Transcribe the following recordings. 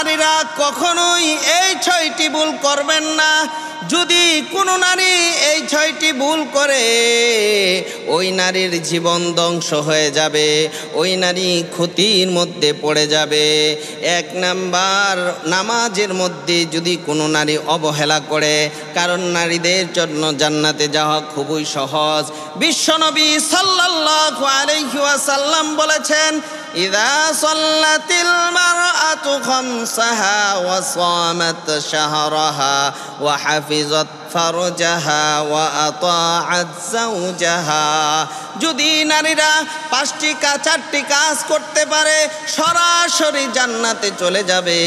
নারীরা কখনোই এই 6টি ভুল করবেন না। যদি কোনো নারী এই 6টি ভুল করে, ওই নারীর জীবন ধ্বংস হয়ে যাবে, ওই নারী ক্ষতির মধ্যে পড়ে যাবে। 1 নাম্বার, নামাজের মধ্যে যদি কোনো নারী অবহেলা করে, কারণ নারীদের জন্য জান্নাতে যাওয়া খুবই সহজ। বিশ্বনবী সাল্লাল্লাহু আলাইহি ওয়াসাল্লাম বলেছেন, ইযা সাল্লাতিল মারআতু খামসাহা ওয়া সামাত শাহরাহা ওয়া হাফিজাত ফারজাহা ওয়া আতাআত যাওজাহা। যদি নারীরা 4টি কাজ করতে পারে, সরাসরি জান্নাতে চলে যাবে।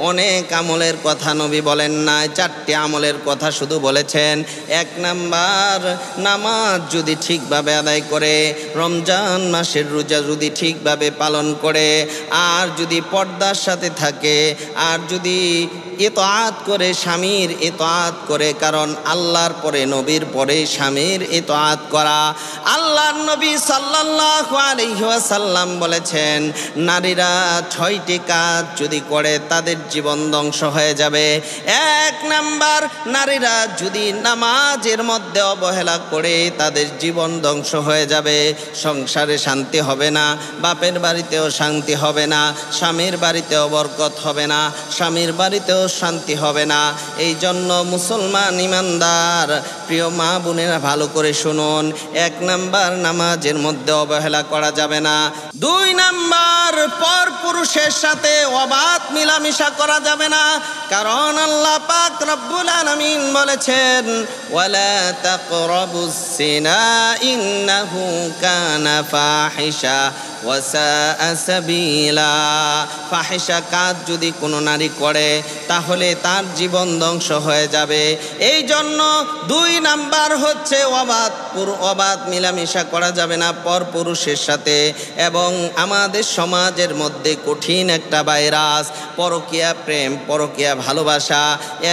অনেক আমলের কথা নবী বলেন না, 4টি আমলের কথা শুধু বলেছেন। 1 নাম্বার, নামাজ যদি ঠিকভাবে আদায় করে, রমজান মাসের রোজা যদি ঠিকভাবে পালন করে, আর যদি পর্দার সাথে থাকে, আর যদি ইতাআত করে, স্বামীর ইতাআত করে, কারণ আল্লাহর পরে, নবীর পরে স্বামীর ইতাআত করা। আল্লাহর নবী সাল্লাল্লাহু আলাইহি ওয়াসাল্লাম বলেছেন, নারীরা 6টি কাজ যদি করে তাদের জীবন ধ্বংস হয়ে যাবে। 1 নাম্বার, নারীরা যদি নামাজের মধ্যে অবহেলা করে তাদের জীবন ধ্বংস হয়ে যাবে। সংসারে শান্তি হবে না, বাপের বাড়িতেও শান্তি হবে না, স্বামীর বাড়িতেও বরকত হবে না, স্বামীর বাড়িতেও শান্তি হবে না। এই জন্য মুসলমান ইমানদার প্রিয় মা বোনেরা ভালো করে শুনুন, 1 নাম্বার, নামাজের মধ্যে অবহেলা করা যাবে না। 2 নাম্বার, পর পুরুষের সাথে অবাধ মিলামিশা করা যাবে না, কারণ আল্লাহ পাক রব্বুল আলামিন বলেছেন, ওয়ালা তাকরাবুস সিনা ইন্নাহু কানা ফাহিশা ওয়া সাআ সাবিলা। ফাহিশা কাজ যদি কোনো নারী করে তাহলে তার জীবন ধ্বংস হয়ে যাবে। এই জন্য 2 নাম্বার হচ্ছে অবাধ মিলামিশা করা যাবে না পর পুরুষের সাথে। এবং আমাদের সমাজের মধ্যে কঠিন একটা ভাইরাস, পরকীয়া প্রেম, পরকীয়া ভালোবাসা।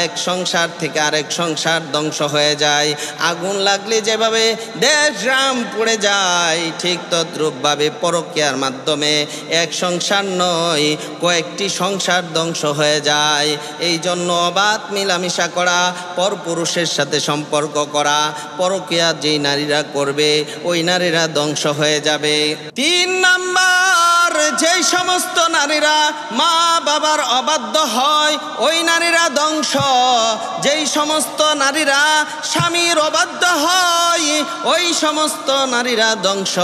এক সংসার থেকে আরেক সংসার ধ্বংস হয়ে যায়। আগুন লাগলে যেভাবে দেশ গ্রাম পুড়ে যায়, ঠিক তদ্রূপভাবে পরকীয়ার মাধ্যমে এক সংসার নয়, কয়েকটি সংসার ধ্বংস হয়ে যায়। এই জন্য অবাধ মিলামিশা করা, পরপুরুষের সাথে সম্পর্ক করা, পরকীয়া যেই নারীরা করবে ওই নারীরা ধ্বংস হয়ে যাবে। 3 নাম্বার, যেই সমস্ত নারীরা মা বাবার অবাধ্য হয় ওই নারীরা ধ্বংস। যেই সমস্ত নারীরা স্বামীর অবাধ্য হয় ওই সমস্ত নারীরা ধ্বংস।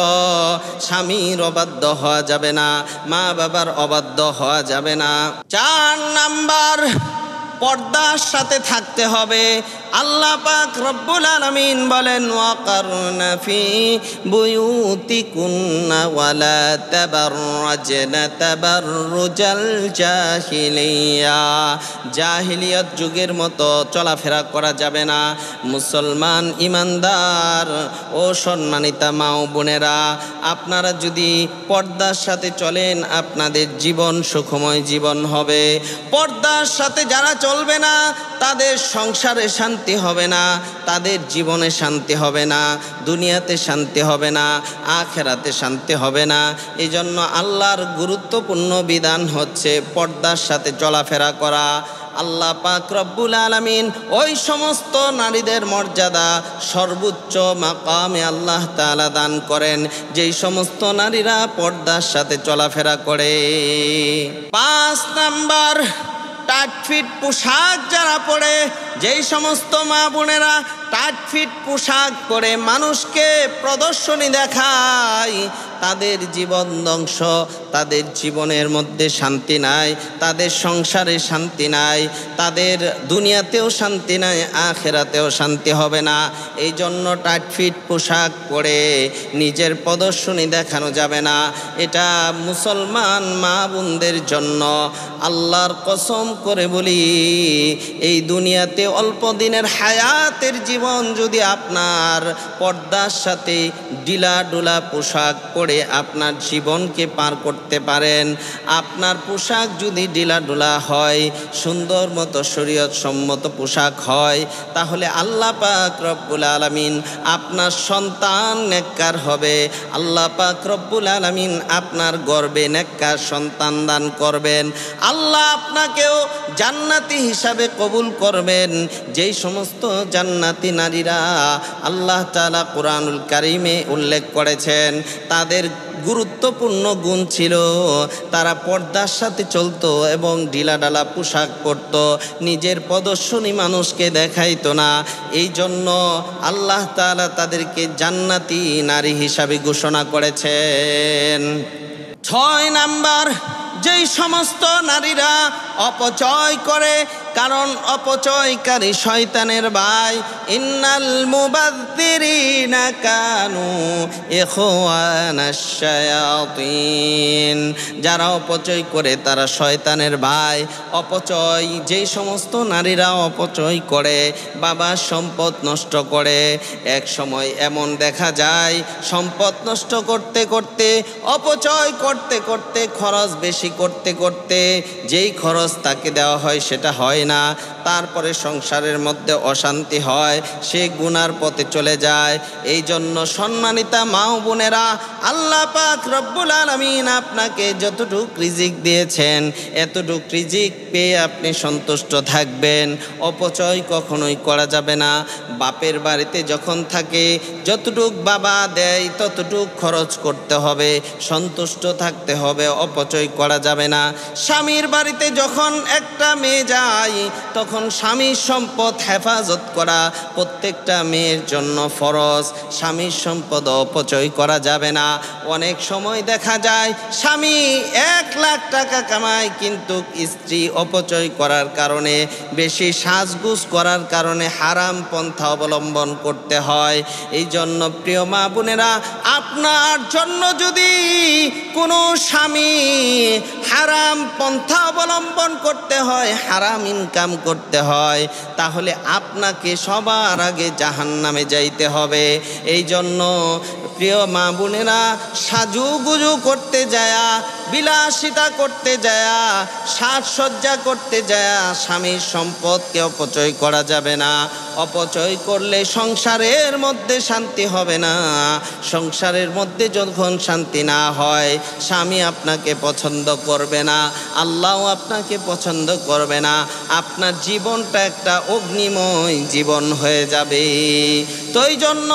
স্বামীর অবাধ্য হওয়া যাবে না, মা বাবার অবাধ্য হওয়া যাবে না। 4 নাম্বার, পর্দার সাথে থাকতে হবে। আল্লাহ পাক রব্বুল আলামিন বলেন, ওয়াকারনা ফি বুয়ুতিকুন্না ওয়ালা তাবাররাজনা তাবাররুজাল জাহিলিয়া। জাহিলিয়াত যুগের মতো চলাফেরা করা যাবে না। মুসলমান ইমানদার ও সম্মানিতা মা ও বোনেরা, আপনারা যদি পর্দার সাথে চলেন আপনাদের জীবন সুখময় জীবন হবে। পর্দার সাথে যারা চলবে না তাদের সংসারে শান্তি হবে না, তাদের জীবনে শান্তি হবে না, দুনিয়াতে শান্তি হবে না, আখিরাতে শান্তি হবে না। এই জন্য আল্লাহর গুরুত্বপূর্ণ বিধান হচ্ছে পর্দার সাথে চলাফেরা করা। আল্লাহ পাক রব্বুল আলামিন ওই সমস্ত নারীদের মর্যাদা সর্বোচ্চ মাকামে আল্লাহ তাআলা দান করেন যেই সমস্ত নারীরা পর্দার সাথে চলাফেরা করে। 5 নাম্বার, টাইট ফিট পোশাক যারা পরে, যেই সমস্ত মা বোনেরা টাইট ফিট পোশাক পরে মানুষকে প্রদর্শনী দেখায়, তাদের জীবন ধ্বংস, তাদের জীবনের মধ্যে শান্তি নাই, তাদের সংসারে শান্তি নাই, তাদের দুনিয়াতেও শান্তি নাই, আখিরাতেও শান্তি হবে না। এই জন্য টাইট ফিট পোশাক পরে নিজের প্রদর্শনী দেখানো যাবে না। এটা মুসলমান মা বোনদের জন্য আল্লাহর কসম করে বলি, এই দুনিয়াতে অল্প দিনের হায়াতের জীবন যদি আপনার পর্দার সাথে ঢিলা ঢোলা পোশাক পরে পরে আপনার জীবনকে পার করতে পারেন। আপনার পোশাক যদি ঢিলাঢালা হয়, সুন্দর মতো শরীয়ত সম্মত পোশাক হয়, তাহলে আল্লাহ পাক রব্বুল আলামিন আপনার সন্তান নেককার হবে। আল্লাহ পাক রব্বুল আলামিন আপনার গর্বে নেককার সন্তান দান করবেন। আল্লাহ আপনাকেও জান্নাতি হিসাবে কবুল করবেন। যেই সমস্ত জান্নাতি নারীরা আল্লাহ তাআলা কুরআনুল কারীমে উল্লেখ করেছেন, তাদের গুরুত্বপূর্ণ গুণ ছিল তারা পর্দার সাথে চলতো এবং ঢিলাঢালা পোশাক পরতো, নিজের প্রদর্শনী মানুষকে দেখাইতো না। এই জন্য আল্লাহ তাআলা তাদেরকে জান্নাতি নারী হিসাবে ঘোষণা করেছেন। 6 নাম্বার, যেই সমস্ত নারীরা অপচয় করে, কারণ অপচয়কারী শয়তানের ভাই। ইন্নাল মুবাযযিরিনা কানু ইখওয়ানাশ শায়াতিন, যারা অপচয় করে তারা শয়তানের ভাই। অপচয়, যেই সমস্ত নারীরা অপচয় করে, বাবার সম্পদ নষ্ট করে, এক সময় এমন দেখা যায় সম্পদ নষ্ট করতে করতে, অপচয় করতে করতে, খরচ বেশি করতে করতে যেই খরচ তাকে দেওয়া হয় সেটা হয় না, তারপরে সংসারের মধ্যে অশান্তি হয়, সে গুনার পথে চলে যায়। এই জন্য সম্মানিতা মা ও বোনেরা, আল্লাহ পাক রব্বুল আলামিন আপনাকে যতটুক রিজিক দিয়েছেন, এতটুক রিজিক পেয়ে আপনি সন্তুষ্ট থাকবেন। অপচয় কখনোই করা যাবে না। বাপের বাড়িতে যখন থাকে যতটুক বাবা দেয় ততটুক খরচ করতে হবে, সন্তুষ্ট থাকতে হবে, অপচয় করা যাবে না। স্বামীর বাড়িতে যখন একটা মেয়ে যায় তখন স্বামীর সম্পদ হেফাজত করা প্রত্যেকটা মেয়ের জন্য ফরজ। স্বামীর সম্পদ অপচয় করা যাবে না। অনেক সময় দেখা যায় স্বামী 1 লাখ টাকা কামায়, কিন্তু স্ত্রী অপচয় করার কারণে, বেশি সাজগুজ করার কারণে হারাম পন্থা অবলম্বন করতে হয়। এই জন্য প্রিয় মা বোনেরা, আপনার জন্য যদি কোনো স্বামী হারাম পন্থা অবলম্বন করতে হয়, হারাম ইনকাম করতে হয়, তাহলে আপনাকে সবার আগে জাহান্নামে যাইতে হবে। এই জন্য প্রিয় মা বোনেরা, সাজুগুজু করতে যায়া, বিলাসিতা করতে যায়া, সাজসজ্জা করতে যায়া স্বামীর সম্পদকে অপচয় করা যাবে না। অপচয় করলে সংসারের মধ্যে শান্তি হবে না। সংসারের মধ্যে যখন শান্তি না হয়, স্বামী আপনাকে পছন্দ করবে না, আল্লাহও আপনাকে পছন্দ করবে না। আপনার জীবনটা একটা অগ্নিময় জীবন হয়ে যাবে। তো এই জন্য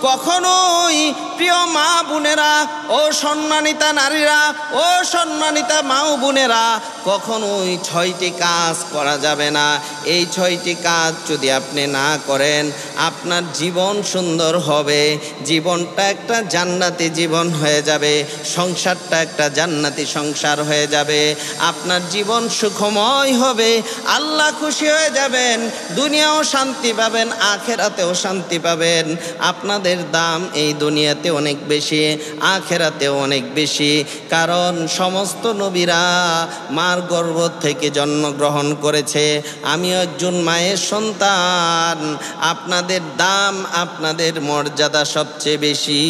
কখনোই প্রিয় মা বোনেরা ও সম্মানিতা নারীরা ও সম্মানিতা মা ও বোনেরা, কখনোই 6টি কাজ করা যাবে না। এই 6টি কাজ যদি আপনি না করেন, আপনার জীবন সুন্দর হবে, জীবনটা একটা জান্নাতি জীবন হয়ে যাবে, সংসারটা একটা জান্নাতি সংসার হয়ে যাবে, আপনার জীবন সুখময় হবে, আল্লাহ খুশি হয়ে যাবেন, দুনিয়াও শান্তি পাবেন, আখেরাতেও শান্তি পাবেন। আপনাদের দাম এই দুনিয়াতে অনেক বেশি, আখেরাতেও অনেক বেশি, কারণ সমস্ত নবীরা মার গর্ভ থেকে জন্মগ্রহণ করেছে। আমিও একজন মায়ের সন্তান। আপনাদের দাম, আপনাদের মর্যাদা সবচেয়ে বেশি।